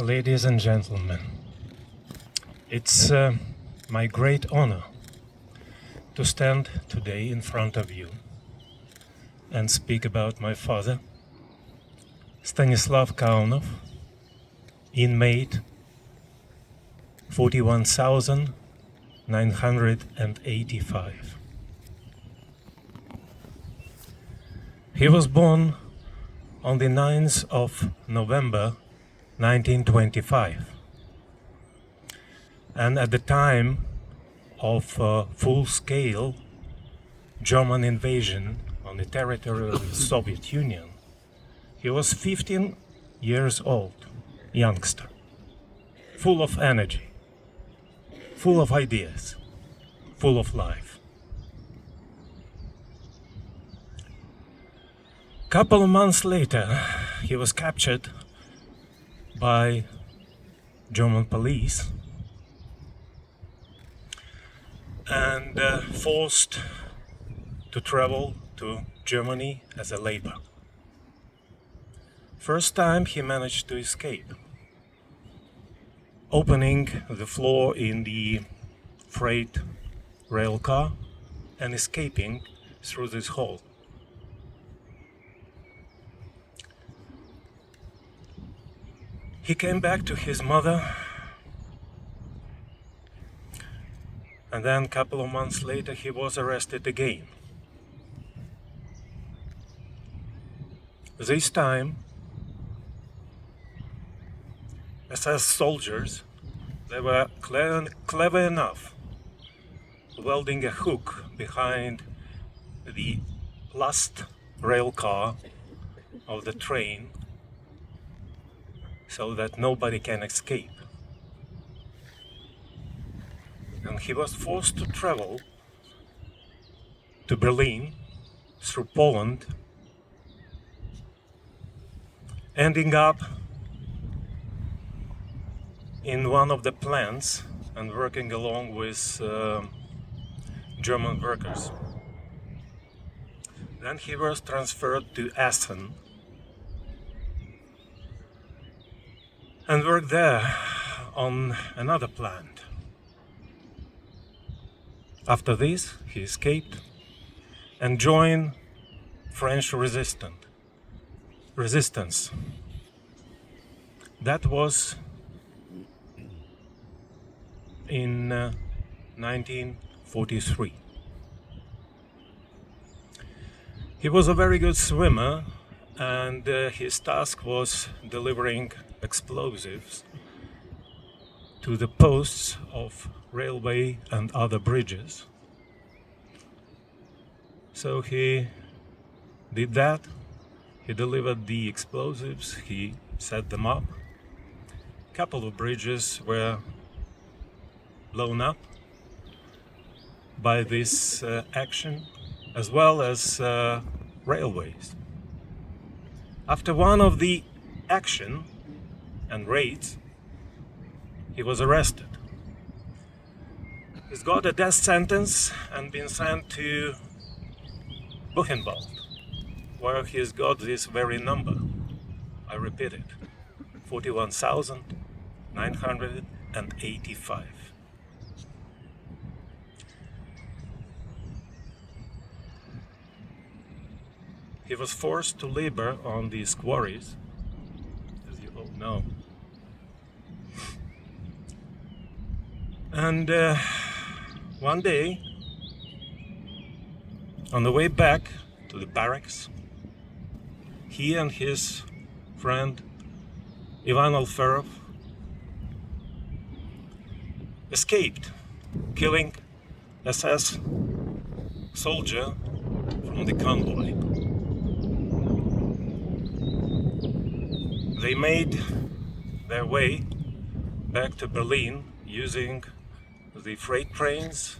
Ladies and gentlemen, it's my great honor to stand today in front of you and speak about my father, Stanislav Kaunov, inmate 41,985. He was born on the 9th of November 1925, and at the time of full-scale German invasion on the territory of the Soviet Union, he was 15 years old, youngster, full of energy, full of ideas, full of life. Couple of months later, he was captured by German police and forced to travel to Germany as a labor. First time he managed to escape, opening the floor in the freight rail car and escaping through this hole. He came back to his mother, and then a couple of months later he was arrested again. This time, SS soldiers, they were clever enough, welding a hook behind the last rail car of the train so that nobody can escape. And he was forced to travel to Berlin through Poland, ending up in one of the plants and working along with German workers. Then he was transferred to Essen and worked there on another plant. After this, he escaped and joined French resistance. That was in 1943. He was a very good swimmer, and his task was delivering explosives to the posts of railway and other bridges. So he did that. He delivered the explosives, he set them up. A couple of bridges were blown up by this action, as well as railways. After one of the action and raids, he was arrested. He's got a death sentence and been sent to Buchenwald, where he's got this very number. I repeat it, 41,985. He was forced to labor on these quarries, as you all know. And one day, on the way back to the barracks, he and his friend Ivan Alferov escaped, killing SS soldier from the convoy. They made their way back to Berlin using the freight trains,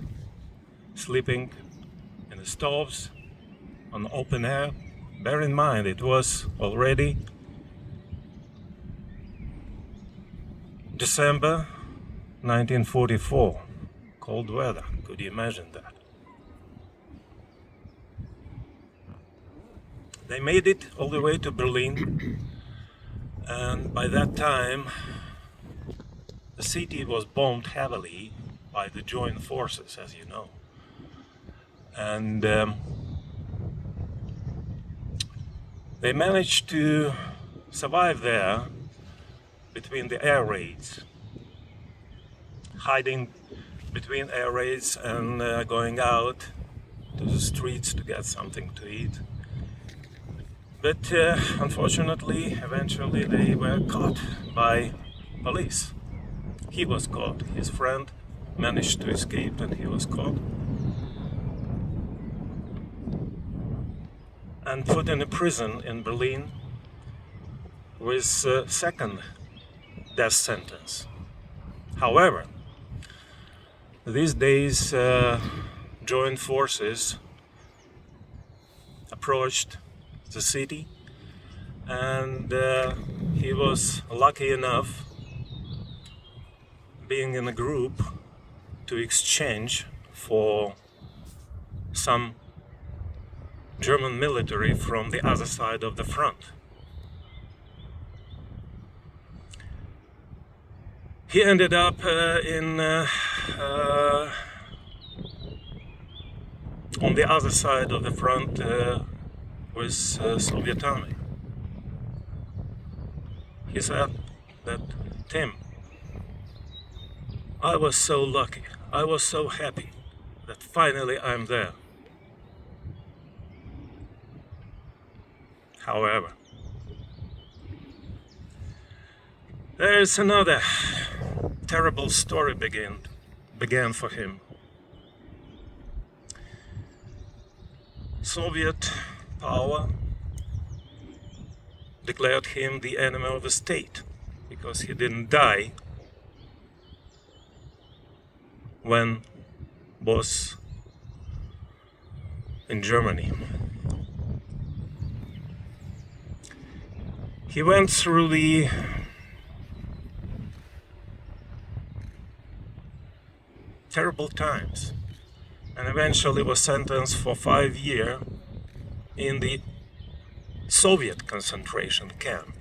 sleeping in the stoves on open air. Bear in mind, it was already December 1944. Cold weather, could you imagine that? They made it all the way to Berlin, and by that time the city was bombed heavily by the joint forces, as you know. And they managed to survive there between the air raids, hiding between air raids and going out to the streets to get something to eat. But unfortunately, eventually they were caught by police. He was caught. His friend managed to escape and he was caught and put in a prison in Berlin with second death sentence. However, these days joint forces approached the city, and he was lucky enough, being in a group, to exchange for some German military from the other side of the front. He ended up on the other side of the front with Soviet army. He said that, Tim, I was so lucky, I was so happy that finally I'm there. However, there's another terrible story began for him. Soviet power declared him the enemy of the state because he didn't die when was in Germany. He went through the terrible times and eventually was sentenced for 5 years in the Soviet concentration camp.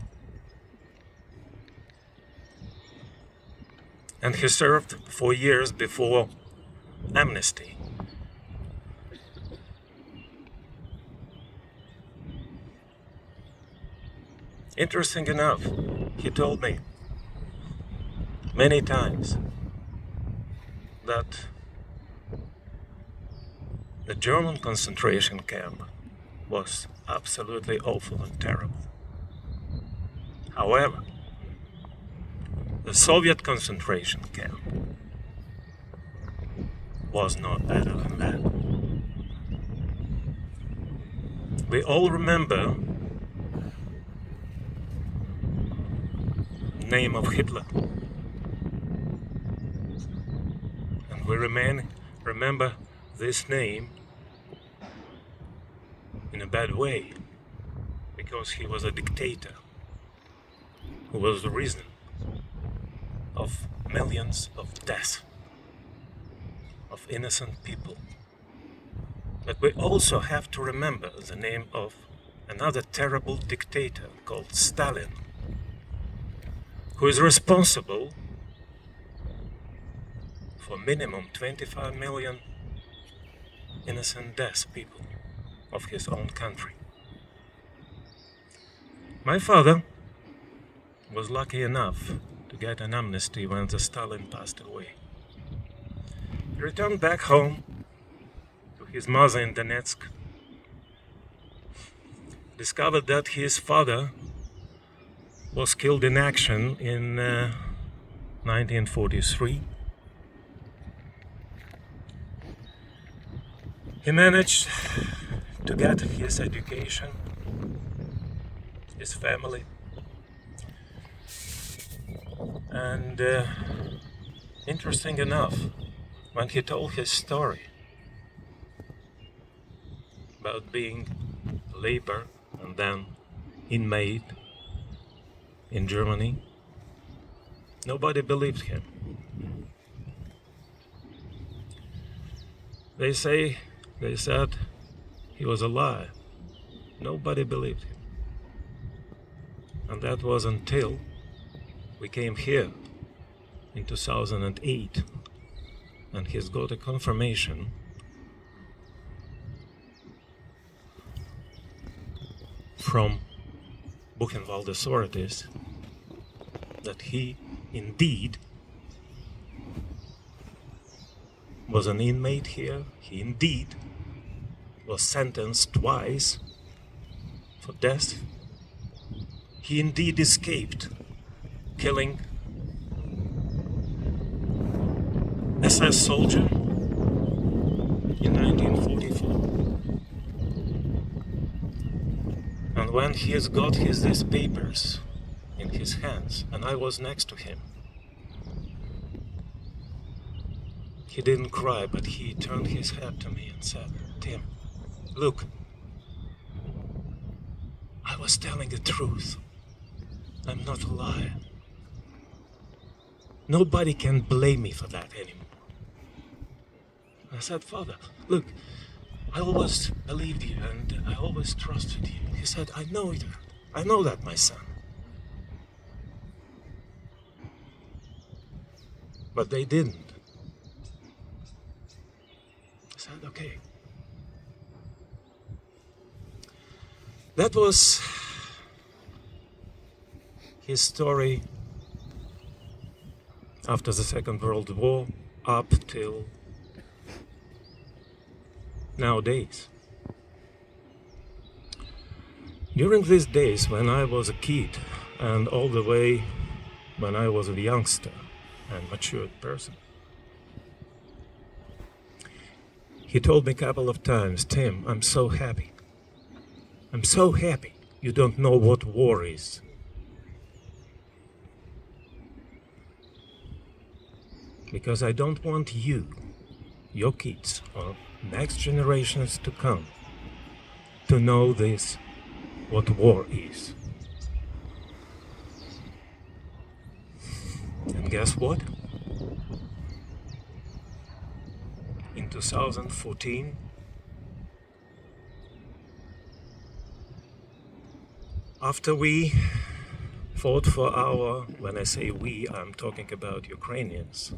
And he served 4 years before amnesty. Interesting enough, he told me many times that the German concentration camp was absolutely awful and terrible. However, the Soviet concentration camp was not better than that. We all remember the name of Hitler. And we remember this name in a bad way, because he was a dictator who was the reason of millions of deaths of innocent people. But we also have to remember the name of another terrible dictator called Stalin, who is responsible for minimum 25 million innocent deaths people of his own country. My father was lucky enough to get an amnesty when the Stalin passed away. He returned back home to his mother in Donetsk, discovered that his father was killed in action in 1943. He managed to get his education, his family, and interesting enough, when he told his story about being labor and then inmate in Germany, nobody believed him. They said he was a lie. Nobody believed him. And that was until we came here in 2008, and he's got a confirmation from Buchenwald authorities that he indeed was an inmate here. He indeed was sentenced twice for death. He indeed escaped killing SS soldier in 1944. And when he has got these papers in his hands, and I was next to him, he didn't cry, but he turned his head to me and said, "Tim, look, I was telling the truth. I'm not a liar. Nobody can blame me for that anymore." I said, "Father, look, I always believed you and I always trusted you." He said, I know that, my son. But they didn't. I said, okay. That was his story after the Second World War up till nowadays. During these days when I was a kid and all the way when I was a youngster and matured person, he told me a couple of times, "Tim, I'm so happy. I'm so happy you don't know what war is." Because I don't want you, your kids, or next generations to come, to know this, what war is. And guess what? In 2014, after we fought for our, when I say we, I'm talking about Ukrainians.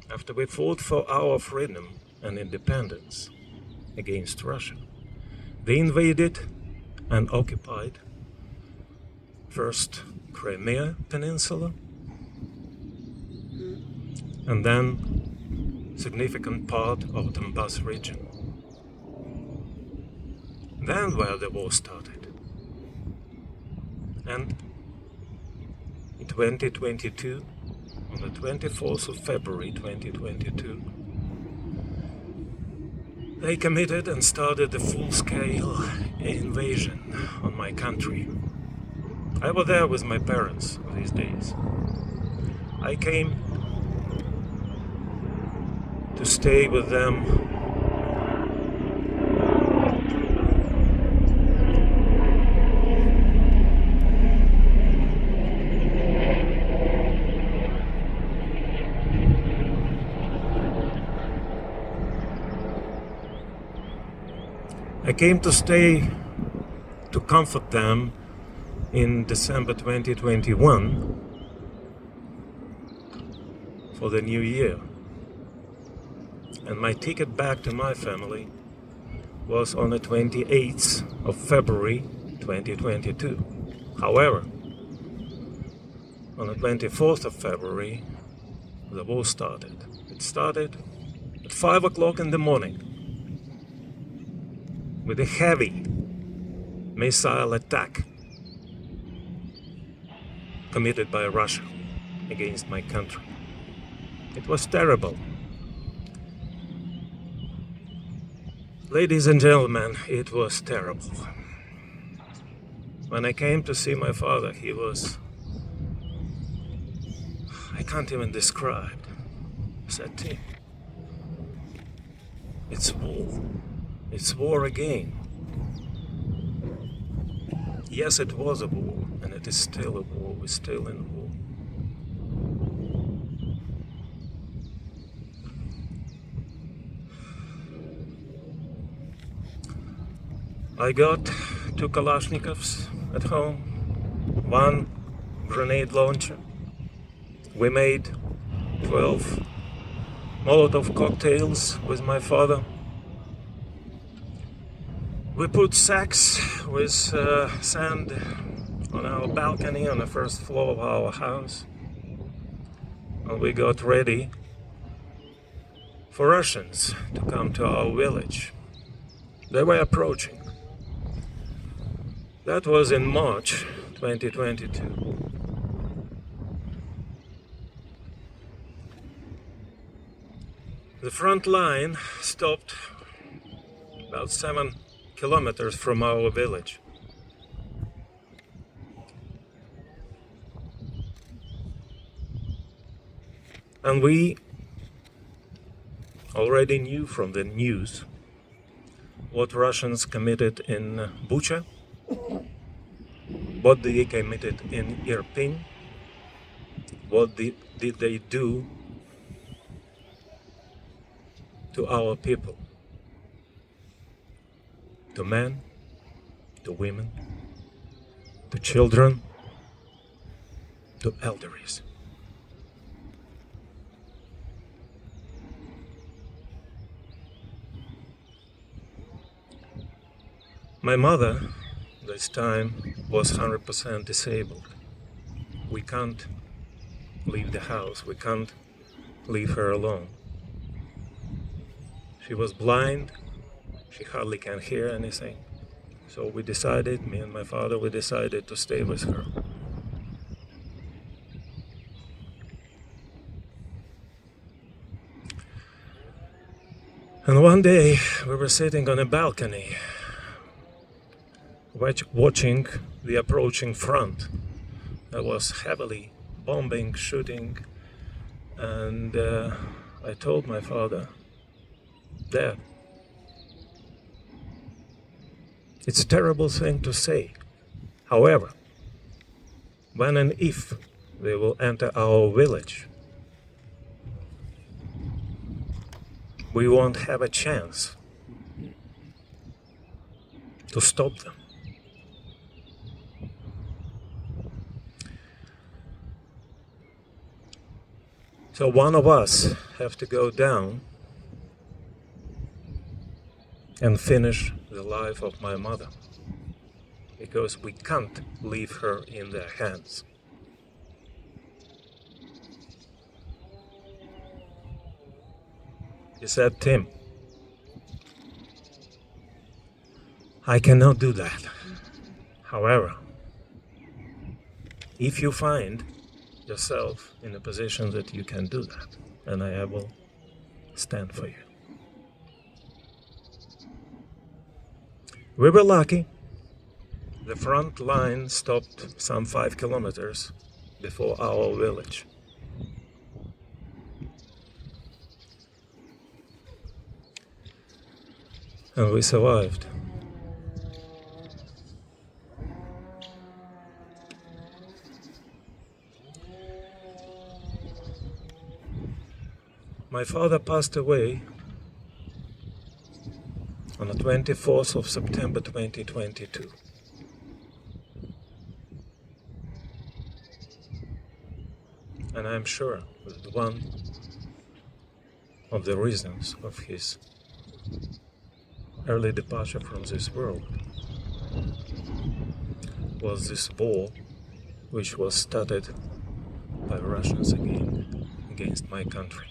After we fought for our freedom and independence against Russia, they invaded and occupied first Crimea Peninsula and then significant part of Donbas region. Then where the war started. And in 2022, on the 24th of February 2022, they committed and started a full-scale invasion on my country. I was there with my parents these days. I came to stay with them to comfort them in December 2021 for the new year. And my ticket back to my family was on the 28th of February 2022. However, on the 24th of February, the war started. It started at 5 o'clock in the morning with a heavy missile attack committed by Russia against my country. It was terrible. Ladies and gentlemen, it was terrible. When I came to see my father, he was, I can't even describe. I said, "Tim, it's war. It's war again." Yes, it was a war, and it is still a war. We're still in war. I got 2 Kalashnikovs at home, 1 grenade launcher, We made 12 Molotov cocktails with my father. We put sacks with sand on our balcony on the first floor of our house. And we got ready for Russians to come to our village. They were approaching. That was in March 2022. The front line stopped about 7 kilometers from our village. And we already knew from the news what Russians committed in Bucha, what they committed in Irpin, what did they do to our people, to men, to women, to children, to elderlies. My mother, this time, was 100% disabled. We can't leave the house, we can't leave her alone. She was blind, she hardly can hear anything. So we decided, me and my father, we decided to stay with her. And one day we were sitting on a balcony watching the approaching front that was heavily bombing, shooting, and I told my father, Dad, it's a terrible thing to say. However, when and if they will enter our village, we won't have a chance to stop them. So one of us have to go down and finish the life of my mother, because we can't leave her in their hands. He said, Tim, I cannot do that. However, if you find yourself in a position that you can do that, and I will stand for you. We were lucky. The front line stopped some 5 kilometers before our village. And we survived. My father passed away on the 24th of September 2022. And I'm sure that one of the reasons of his early departure from this world was this war which was started by Russians against my country.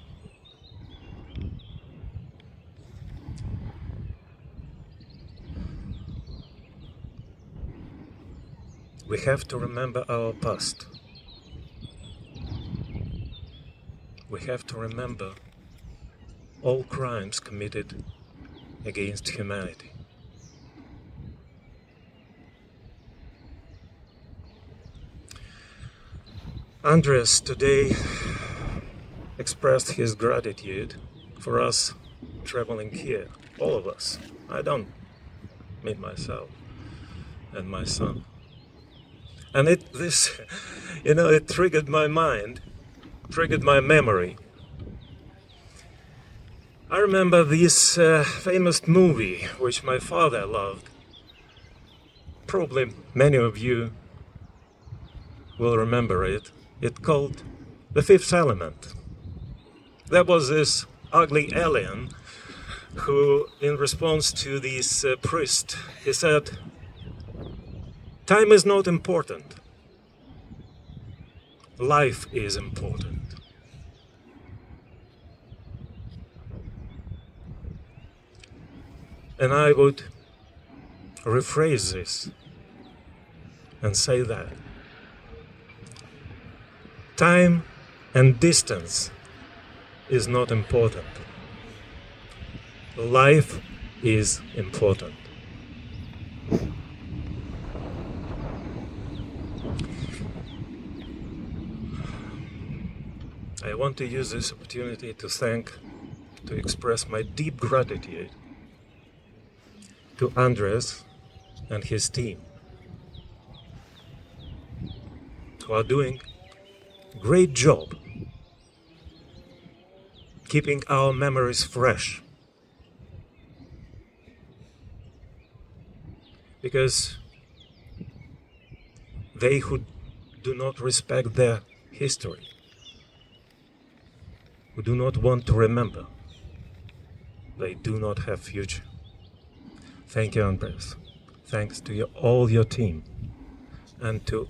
We have to remember our past. We have to remember all crimes committed against humanity. Andres today expressed his gratitude for us traveling here, all of us. I don't mean myself and my son. And it triggered my mind, triggered my memory. I remember this famous movie which my father loved. Probably many of you will remember it. It's called The fifth element. There was this ugly alien who, in response to this priest, he said, "Time is not important. Life is important." And I would rephrase this and say that time and distance is not important. Life is important. I want to use this opportunity to express my deep gratitude to Andres and his team, who are doing a great job keeping our memories fresh. Because they who do not respect their history, who do not want to remember, they do not have future. Thank you, Andres. Thanks to all your team and to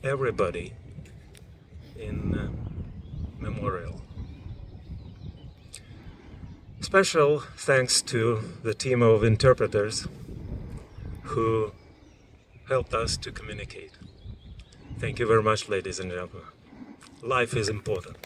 everybody in Memorial. Special thanks to the team of interpreters who helped us to communicate. Thank you very much, ladies and gentlemen. Life is important.